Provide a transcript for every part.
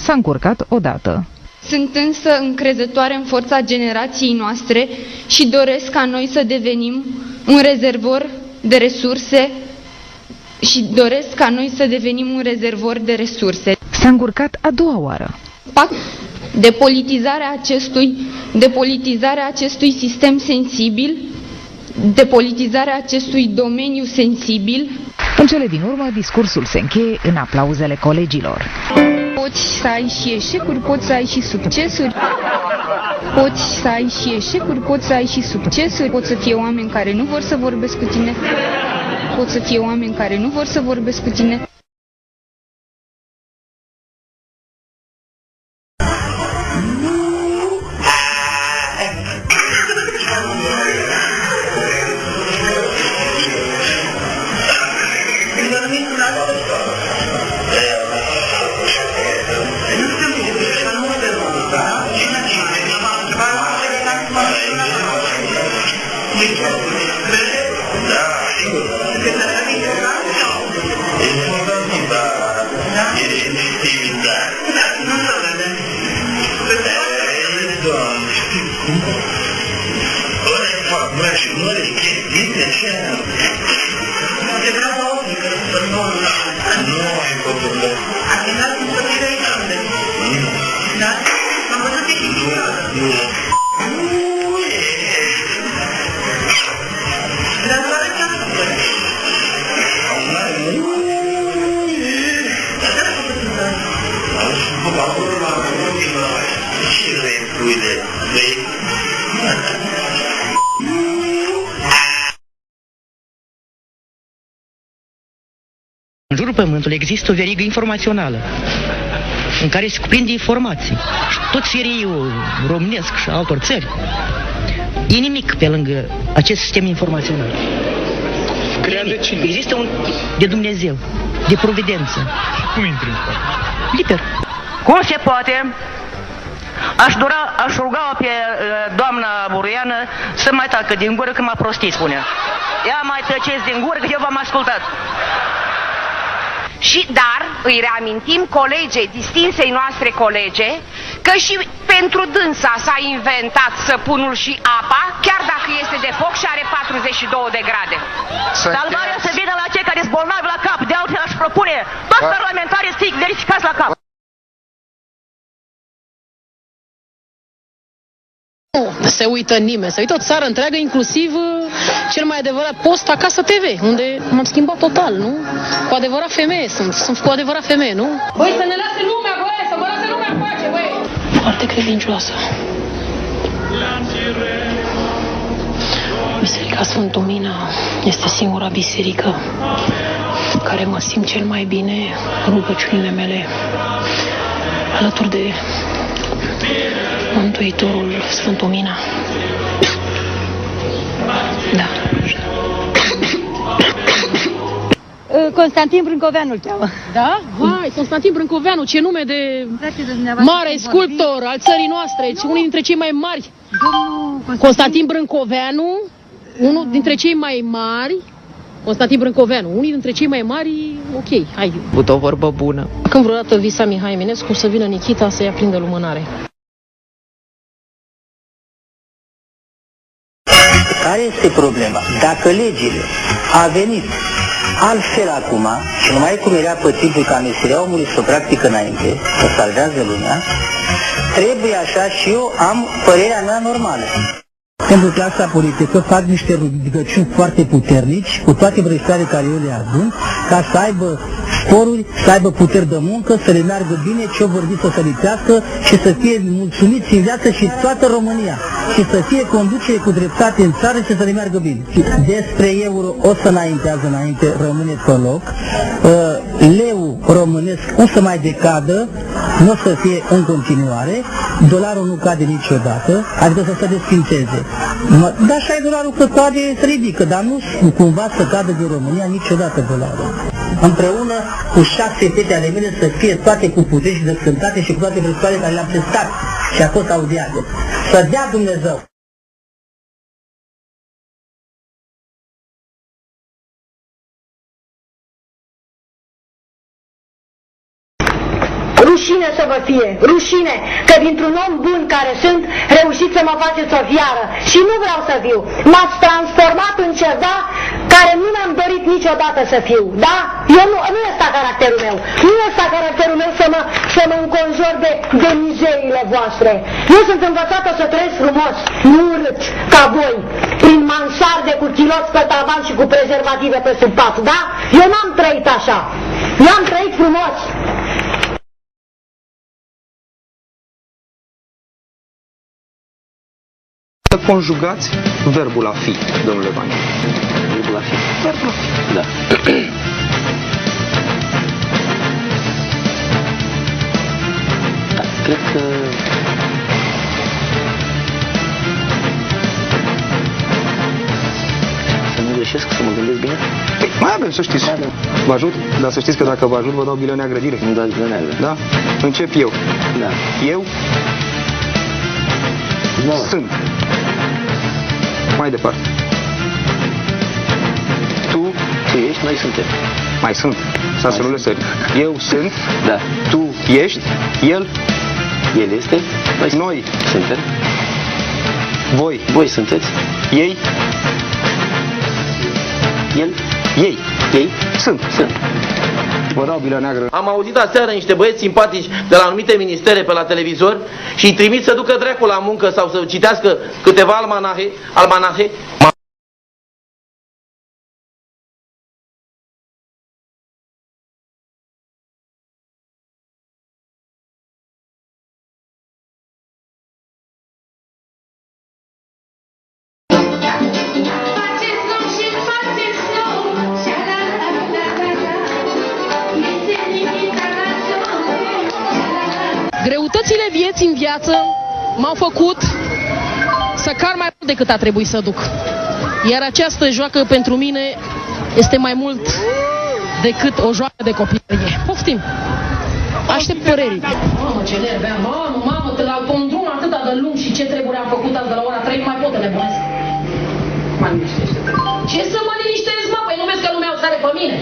s-a încurcat odată. Sunt însă încrezătoare în forța generației noastre și doresc ca noi să devenim un rezervor de resurse. S-a încurcat a doua oară. Depolitizarea acestui sistem sensibil, depolitizarea acestui domeniu sensibil. În cele din urmă, discursul se încheie în aplauzele colegilor. Poți să ai și eșecuri, poți să ai și succesuri. Poți să ai și eșecuri, poți să ai și succesuri. Poți să fie oameni care nu vor să vorbesc cu tine. Poți să fie oameni care nu vor să vorbesc cu tine. În jurul Pământului există o verigă informațională în care se cuprinde informații. Și tot feriul românesc și altor țări e nimic pe lângă acest sistem informațional. Creat de cine? Există un de Dumnezeu, de providență. Cum intri în spate? Liber. Cum se poate? Aș ruga pe doamna Buruiană să mai tacă din gură că m-a prostit, spune. Ia mai tăceți din gură că eu v-am ascultat. Dar îi reamintim colegei, distinsei noastre colege, că și pentru dânsa s-a inventat săpunul și apa, chiar dacă este de foc și are 42 de grade. Salvarea să vină la cei care sunt bolnavi la cap, de altfel aș propune toți parlamentarii să fie verificați la cap. Nu se uită nimeni, se uită o țară întreagă, inclusiv cel mai adevărat post Acasă TV, unde m-am schimbat total, nu? Cu adevărat femeie, sunt cu adevărat femeie, nu? Băi, să ne lase lumea, băi, să mă lase lumea în pace, băi! Foarte credincioasă. Biserica Sfântul Mina este singura biserică care mă simt cel mai bine în rugăciunile mele, alături de Mântuitorul Sfântul Mina. Da. Constantin Brâncoveanu îl cheamă. Da? Vai, Constantin Brâncoveanu, ce nume de mare sculptor al țării noastre, unul dintre cei mai mari. Constantin Brâncoveanu, unul dintre cei mai mari. Constantin Brâncoveanu, unul dintre cei mai mari, ok, hai. Avut o vorbă bună. Când vreodată visa Mihai Eminescu să vină Nikita să-i aprindă lumânare. Care este problema? Dacă legile a venit altfel acum, și numai cum era pe timpul ca meseria omului să o practică înainte, să salvează lumea, trebuie așa și eu am părerea mea normală. Pentru clasa politică fac niște rugăciuni foarte puternici, cu toate vrăjitoarele care eu le adun, ca să aibă sporuri, să aibă puteri de muncă, să le meargă bine, ce-o vorbi să se lipească și să fie mulțumiți în viață și toată România. Și să fie conducere cu dreptate în țară și să le meargă bine. Despre euro o să înaintează înainte, rămâne pe loc. Leu românesc o să mai decadă, nu o să fie în continuare. Dolarul nu cade niciodată, adică să se desfințeze. Dar și ai dolarul că cade, se ridică, dar nu cumva să cadă din România niciodată dolarul. Împreună cu 6 fete ale mele să fie toate cu puteri și descântate și cu toate vrăjitoarele care le-am prestat și a fost audiate. Să dea Dumnezeu! rușine să vă fie, rușine, că dintr-un om bun care sunt, reușiți să mă faceți o viară și nu vreau să fiu. M-ați transformat în ceva care nu mi-am dorit niciodată să fiu, da? Eu nu ăsta caracterul meu, nu ăsta caracterul meu să mă înconjor de mizeriile voastre. Eu sunt învățată să trăiesc frumos, nu urât, ca voi, prin mansarde cu chiloți pe tavan și cu prezervative pe sub pat, da? Eu n-am trăit așa, eu am trăit frumos. Să conjugați verbul a fi, domnule Vania. Verbul a fi. Verbul a fi. Da. Da, cred că... Să nu greșesc, să mă gândesc bine? Păi, mai avem, să știți. Vă ajut? Dar să știți că dacă vă ajut, vă dau bilă neagră direct. Îmi dați bilă neagră. Da? Încep eu. Da. Eu sunt. Mai departe. Tu ești, noi suntem. Mai sunt. Să nu le sări. Eu sunt. Da. Tu ești. El. El este. Noi suntem. Voi sunteți. Ei. El. Ei. Ei. Sunt. Vă dau bilă neagră. Am auzit aseară niște băieți simpatici de la anumite ministere pe la televizor și îi trimit să ducă dracul la muncă sau să citească câteva almanahe. Greutățile vieții în viață m-au făcut să car mai mult decât a trebuit să duc. Iar această joacă pentru mine este mai mult decât o joacă de copilărie. Poftim! Aștept părerii. Mamă, ce nervi am! Mamă, pe un drum atâta de lung și ce treburi am făcut azi de la ora 3, nu mai pot nebunesc. Mă liniștește. Ce să mă liniștesc, mă? Păi nu vezi că lumea o sare pe mine?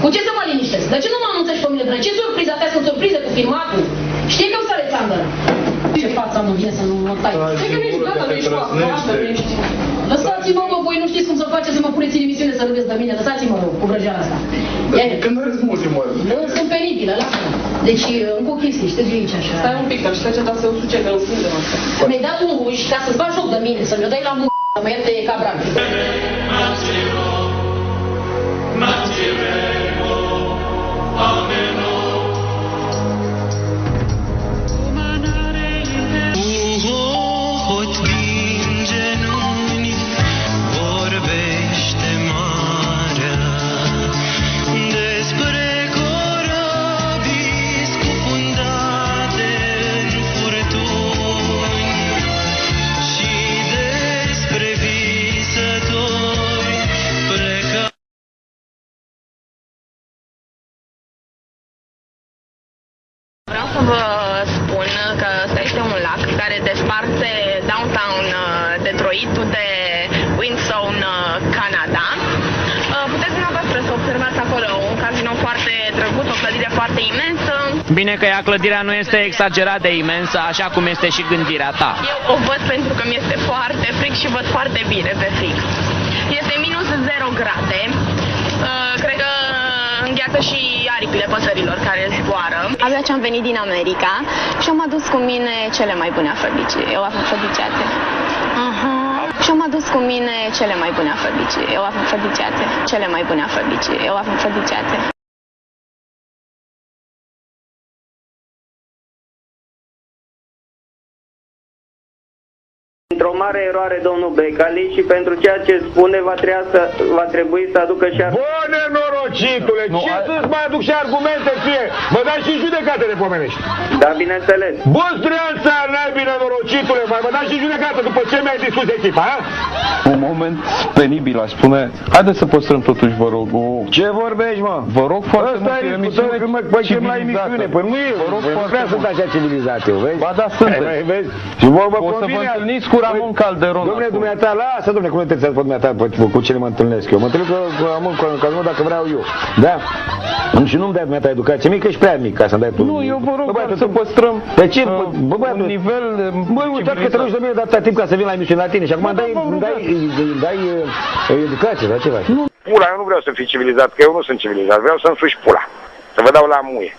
Cu ce să mă liniștesc? De ce nu mă anunțești pe mine? Ce surpriză? Astea sunt surprize cu filmatul. Știi că o sare țandără. Ce față am în viață, nu mă tai. Știi că nu ești gata, nu ești cu asta, nu ești. Lăsați-mă, mă, voi nu știți cum să faceți să mă puneți în emisiune să râdeți de mine. Lăsați-mă, cu vrăjeala asta. Când are ultimul oară? Sunt penibile, lasă-mă. Deci, încă o chestie, știți de aici așa. Stai un pic, dar știi ce da să o suce pe un fund de asta. Mi-ai dat un ruș ca să-ți bagi joc de mine, să-mi o dai la să mă ierte ca bran. Vreau să vă spun că ăsta este un lac care desparte downtown Detroit de Windsor, Canada. Puteți dumneavoastră să observați acolo un casino foarte drăguț, o clădire foarte imensă. Bine că ea clădirea nu este exagerat de imensă, așa cum este și gândirea ta. Eu o văd pentru că mi este foarte fric și văd foarte bine pe fric. Este minus 0 grade. Cred că îngheață și aripile păsărilor care zboară. Abia ce am venit din America și am adus cu mine cele mai bune afrodiciate. Și am adus cu mine cele mai bune afrodiciate. Cele mai bune afrodiciate. Într-o mare eroare, domnul Becali, și pentru ceea ce spune va trebui să aducă și argumente. Bă, nenorocitule, ce să-ți mai aduc și argumente ție? Mă dai și judecată de pomenești. Da, bineînțeles. Bă, streanța, naibii, nenorocitule, mai mă dai și judecată după ce mi-ai distrus echipa, ha? Un moment penibil, aș spune. Haideți să păstrăm totuși, vă rog, o... Ce vorbești, mă? Vă rog foarte mult, e emisiune când mă chem la emisiune. Păi nu e, nu prea sunt așa civilizat eu, vezi? Ba da, sunteți. Vezi? Și vorbă o să vă întâlniți cu Ramon Calderon. Dom'le, dumneata, lasă, dom'le, cum nu te înțelegi pe dumneata cu cine mă întâlnesc eu? Mă întâlnesc cu Ramon Calderon dacă vreau eu. Da? Și nu-mi dai dumneata educație mică, ești prea mic ca să-mi dai tu. Nu, eu vă rog să păstrăm de ce? un nivel băi, uitați că te rogi de mine de atâta timp ca să vin la emisiune la tine și acum dai educație, da, ce faci? Pula, eu nu vreau să fii civilizat, că eu nu sunt civilizat, vreau să-mi suși pula, să vă dau la muie.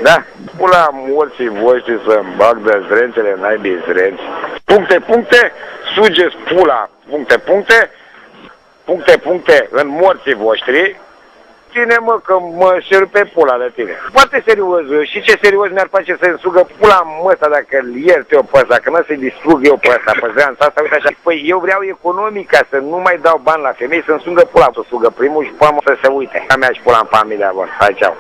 Da? Pula morții voștri să-mi bag de zrențele, naibii zrenți. Puncte, sugeți pula, puncte, în morții voștri. Tine, mă, că mă șer pe pula de tine. Foarte serios, și ce serios mi-ar face să-mi sugă pula ăsta dacă îl iert eu pe ăsta, că nu să-i distrug eu pe ăsta, pe zeanța asta, uite așa. Păi eu vreau economica, să nu mai dau bani la femei, să-mi sugă pula, să sugă primul și pe să se uite. A mea și pula în familia, bun, hai, ceau.